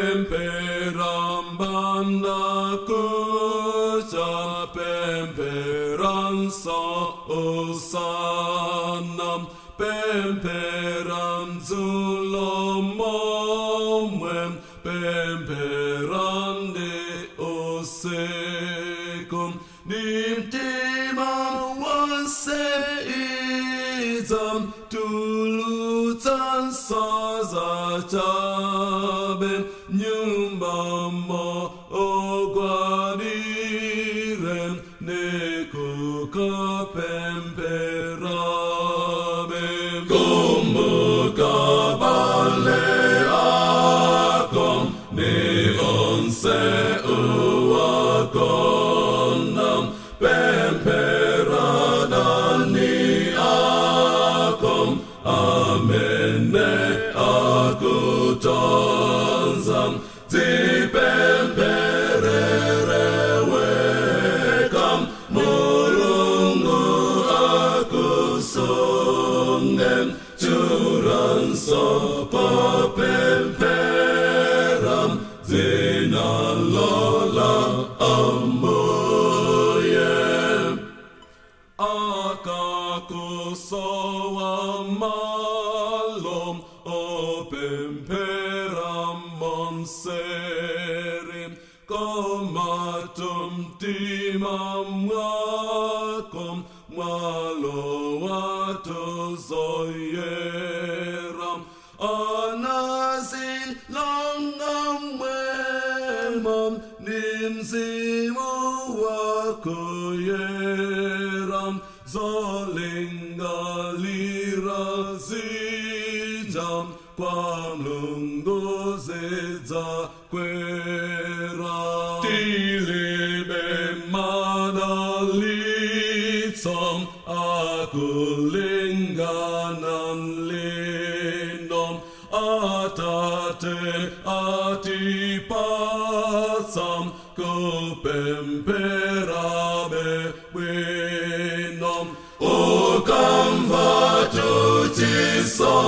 pemperambanda kuja pemperanza osanam pemperan zulomomem pemperande osekum nimtima waseizam tulutan sazacabem nyumbamo ogwadiren nekuka pemperabem kumukabale akom ne onse uwakonam pemperadani akom amene akutonzam zipempererewekam mulungu akusungen curan sopa pemperam zinalola amuyem akakusowa malom o pemperam monserim komatum timam wakom malowato zoyeram anazin langam wemam nimsimu wakoyeram zolingalirazinjam kwamlunguzedza kwera tilibe madalitsom akulinganan linom atate atipatsam kupemperabe winom ukam vatuchiso